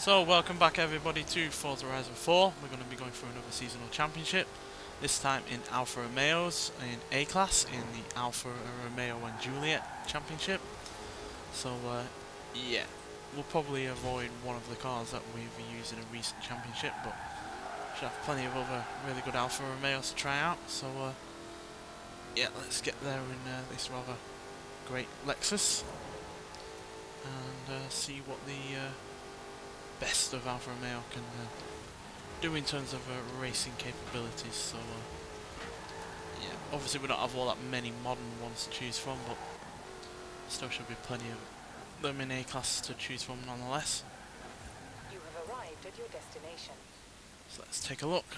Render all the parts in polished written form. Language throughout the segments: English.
So welcome back everybody to Forza Horizon 4. We're going to be going through another seasonal championship. This time in Alfa Romeos in A class in the Alfa Romeo and Juliet championship. So yeah, we'll probably avoid one of the cars that we've used in a recent championship, but should have plenty of other really good Alfa Romeos to try out. So yeah, let's get there in this rather great Lexus and see what the best of Alfa Romeo can do in terms of racing capabilities. So yeah, obviously we don't have all that many modern ones to choose from, but still should be plenty of them in A-class to choose from nonetheless. You have arrived at your destination. So let's take a look.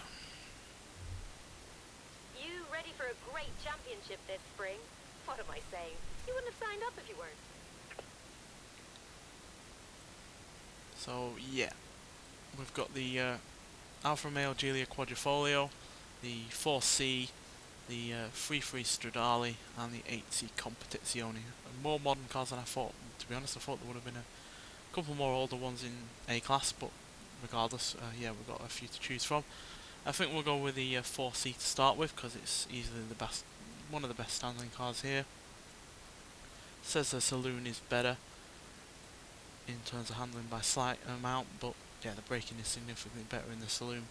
You ready for a great championship this spring? What am I saying? You wouldn't have signed up if you weren't. So yeah, we've got the Alfa Romeo Giulia Quadrifoglio, the 4C, the 3.3 Stradale and the 8C Competizione. More modern cars than I thought. To be honest, I thought there would have been a couple more older ones in A-class, but regardless, yeah, we've got a few to choose from. I think we'll go with the 4C to start with because it's easily the best, one of the best handling cars here. Says the saloon is better in terms of handling by slight amount, but yeah, the braking is significantly better in the saloon.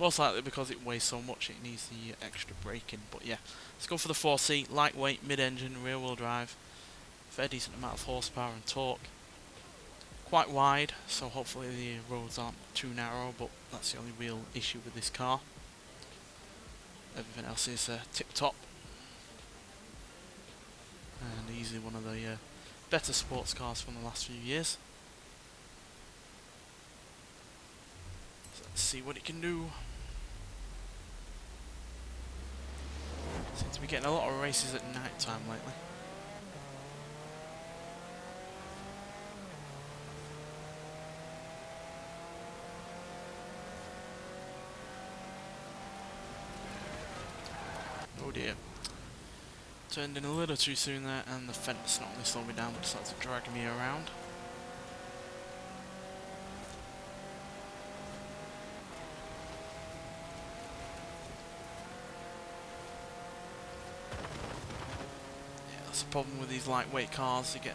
Most likely because it weighs so much it needs the extra braking. But yeah, let's go for the 4C, lightweight, mid-engine, rear-wheel drive, fair decent amount of horsepower and torque. Quite wide, so hopefully the roads aren't too narrow, but that's the only real issue with this car. Everything else is tip-top. And easily one of the better sports cars from the last few years. So let's see what it can do. Seems to be getting a lot of races at night time lately. Oh dear. Turned in a little too soon there, and the fence not only slowed me down but decided to drag me around. Yeah, that's the problem with these lightweight cars. You get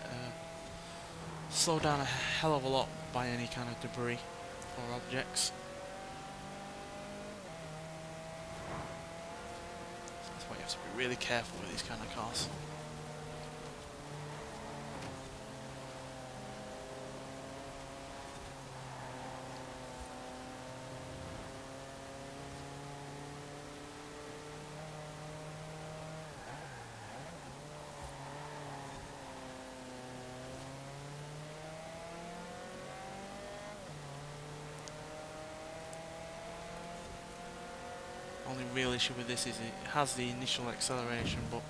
slowed down a hell of a lot by any kind of debris or objects. That's why you have to be really careful with these kind of cars. Only real issue with this is it has the initial acceleration, but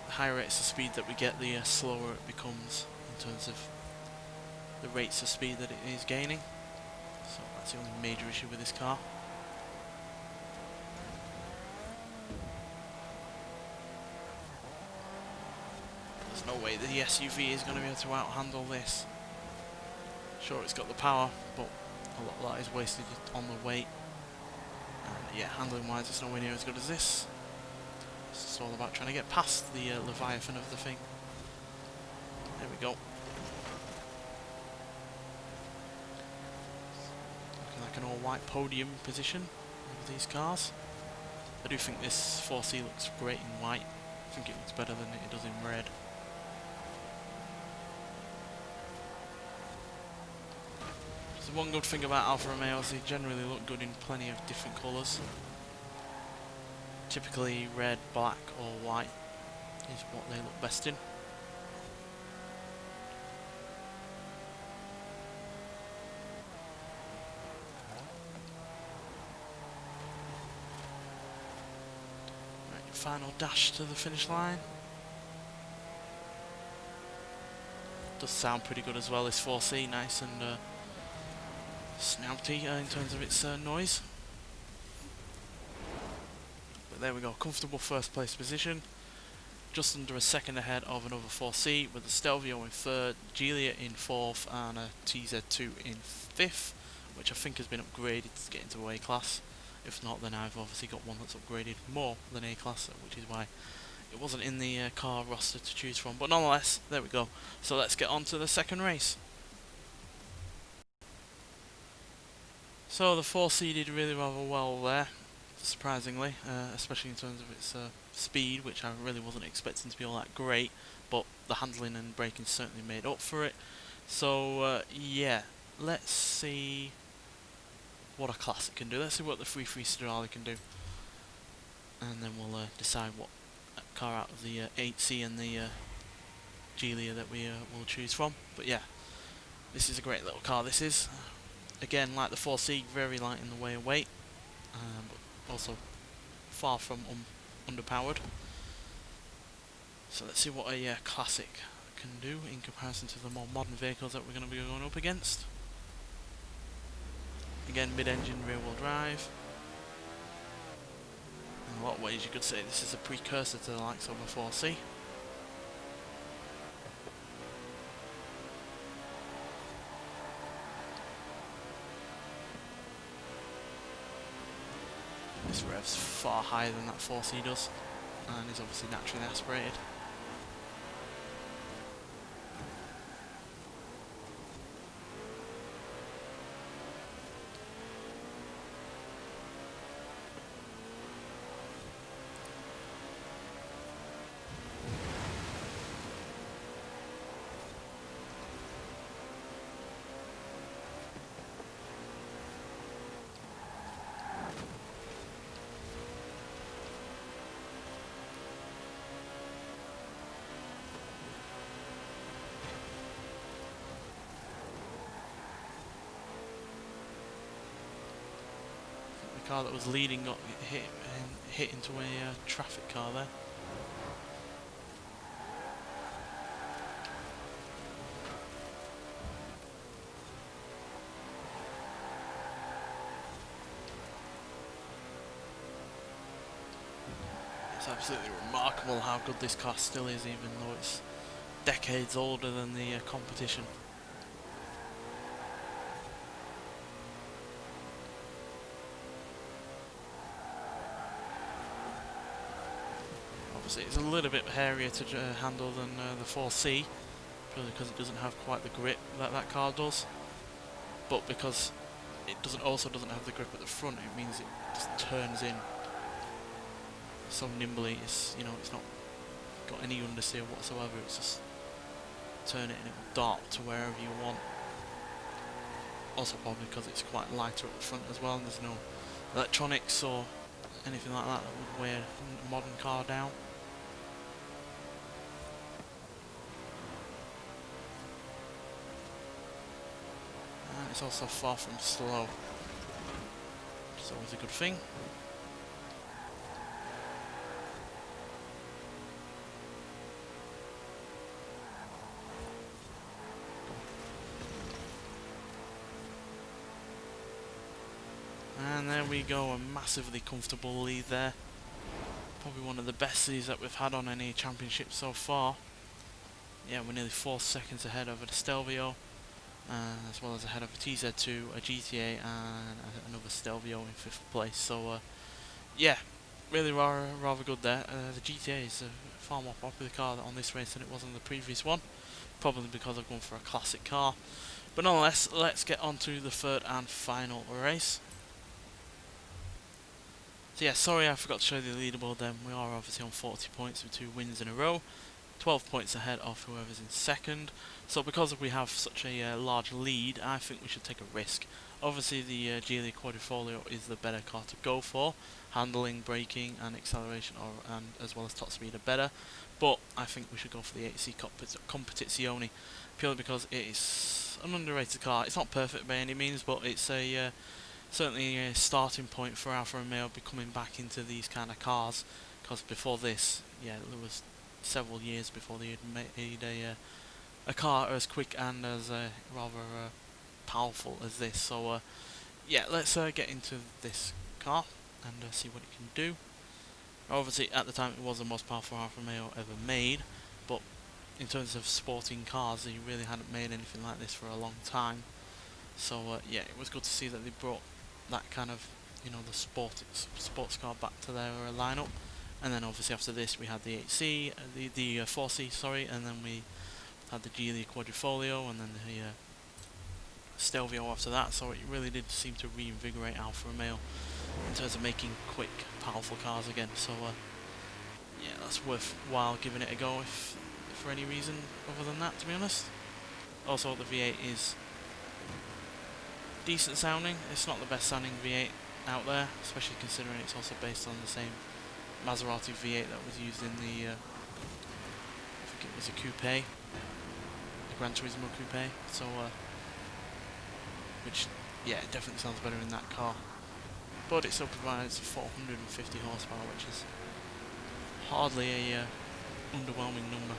the higher rates of speed that we get, the slower it becomes in terms of the rates of speed that it is gaining. So that's the only major issue with this car. There's no way the SUV is going to be able to outhandle this. Sure, it's got the power, but a lot of that is wasted on the weight. And yeah, handling wise it's nowhere near as good as this. It's all about trying to get past the Leviathan of the thing. There we go. Looking like an all white podium position of these cars. I do think this 4C looks great in white. I think it looks better than it does in red. So one good thing about Alfa Romeos, they generally look good in plenty of different colours. Typically red, black or white is what they look best in. Right, final dash to the finish line. Does sound pretty good as well, this 4C, nice and snouty in terms of its noise. But there we go, comfortable first place position. just under a second ahead of another 4C, with the Stelvio in third, Juliet in fourth, and a TZ2 in fifth, which I think has been upgraded to get into A class. If not, then I've obviously got one that's upgraded more than A class, which is why it wasn't in the car roster to choose from. But nonetheless, there we go. So let's get on to the second race. So the 4C did really rather well there, surprisingly, especially in terms of its speed, which I really wasn't expecting to be all that great, but the handling and braking certainly made up for it. So yeah, let's see what a classic can do. Let's see what the 3.3 Stradale can do, and then we'll decide what car out of the 8C and the Giulia that we will choose from. But yeah, this is a great little car, this is. Again, like the 4C, very light in the way of weight, but also far from underpowered. So let's see what a classic can do in comparison to the more modern vehicles that we're going to be going up against. Again, mid-engine, rear-wheel drive. In a lot of ways you could say this is a precursor to the likes of a 4C. This revs far higher than that 4C does, and is obviously naturally aspirated. The car that was leading got hit into a traffic car there. It's absolutely remarkable how good this car still is, even though it's decades older than the competition. Obviously it's a little bit hairier to handle than the 4C, purely because it doesn't have quite the grip that that car does, but because it also doesn't have the grip at the front, it means it just turns in so nimbly. It's it's not got any understeer whatsoever. It's just turn it and it will dart to wherever you want. Also probably because it's quite lighter at the front as well, and there's no electronics or anything like that that would weigh a modern car down. And it's also far from slow, which is always a good thing. And there we go, a massively comfortable lead there. Probably one of the best leads that we've had on any championship so far. Yeah, we're nearly 4 seconds ahead of a Stelvio, as well as ahead of a TZ2, a GTA, and another Stelvio in 5th place. So, yeah, really rather good there. The GTA is a far more popular car on this race than it was on the previous one, probably because I've gone for a classic car. But nonetheless, let's get on to the third and final race. So yeah, sorry I forgot to show you the leaderboard then. We are obviously on 40 points with 2 wins in a row, 12 points ahead of whoever's in second. So because we have such a large lead, I think we should take a risk. Obviously the Giulia Quadrifoglio is the better car to go for. Handling, braking and acceleration and as well as top speed are better. But I think we should go for the 8C Competizione, purely because it is an underrated car. It's not perfect by any means, but it's a certainly a starting point for Alfa Romeo becoming back into these kind of cars, because before this, yeah, there was several years before they had made a car as quick and as rather powerful as this. So yeah, let's get into this car and see what it can do. Obviously, at the time, it was the most powerful Alfa Romeo ever made, but in terms of sporting cars, they really hadn't made anything like this for a long time. So yeah, it was good to see that they brought that kind of, the sports car back to their lineup. And then obviously after this, we had the 8C, the 4C, sorry, and then we had the Geely Quadrifoglio, and then the Stelvio after that. So it really did seem to reinvigorate Alfa Romeo in terms of making quick, powerful cars again. So yeah, that's worthwhile giving it a go if for any reason other than that, to be honest. Also, the V8 is decent sounding. It's not the best sounding V8 out there, especially considering it's also based on the same Maserati V8 that was used in the I think it was a coupe, the Gran Turismo coupe. So which, yeah, it definitely sounds better in that car, but it still provides 450 horsepower, which is hardly a underwhelming number.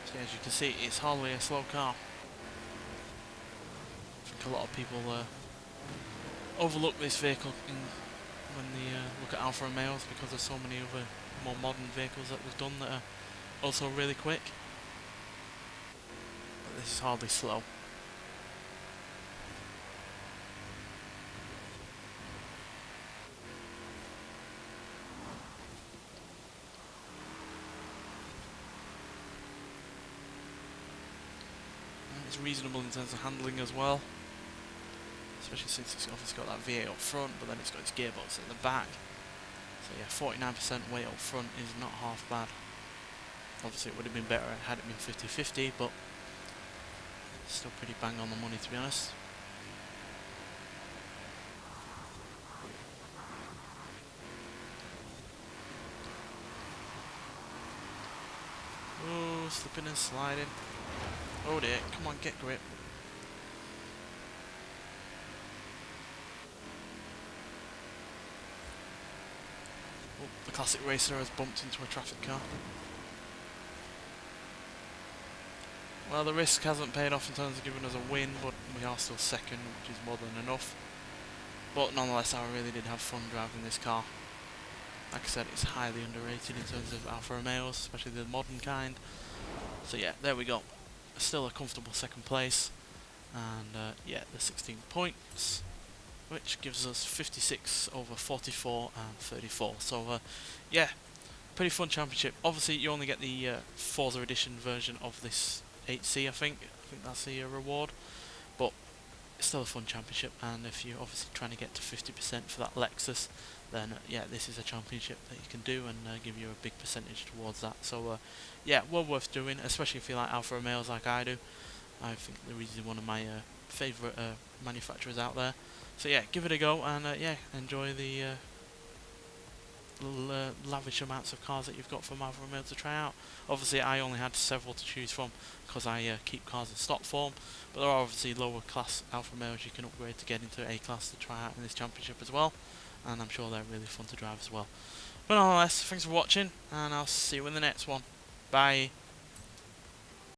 So as you can see, it's hardly a slow car. I think a lot of people overlook this vehicle when they look at Alfa Romeos, because there's so many other more modern vehicles that they've done that are also really quick. But this is hardly slow. It's reasonable in terms of handling as well, especially since it's obviously got that V8 up front, but then it's got its gearbox at the back. So yeah, 49% weight up front is not half bad. Obviously it would have been better had it been 50-50, but still pretty bang on the money, to be honest. Oh, slipping and sliding. Oh dear, come on, get grip. Oh, the classic racer has bumped into a traffic car. Well, the risk hasn't paid off in terms of giving us a win, but we are still second, which is more than enough. But nonetheless, I really did have fun driving this car. Like I said, it's highly underrated in terms of Alfa Romeos, especially the modern kind. So yeah, there we go. Still a comfortable second place, and yeah, the 16 points, which gives us 56 over 44 and 34. So yeah, pretty fun championship. Obviously, you only get the Forza edition version of this 8C, I think that's the reward, but it's still a fun championship. And if you're obviously trying to get to 50% for that Lexus, then yeah, this is a championship that you can do and give you a big percentage towards that. So yeah, well worth doing, especially if you like Alfa Romeos like I do. I think they're easily one of my favourite manufacturers out there. So yeah, give it a go, and yeah, enjoy the little lavish amounts of cars that you've got from Alfa Romeo to try out. Obviously I only had several to choose from because I keep cars in stock form, but there are obviously lower class Alfa Romeos you can upgrade to get into A class to try out in this championship as well, and I'm sure they're really fun to drive as well. But nonetheless, thanks for watching, and I'll see you in the next one. Bye.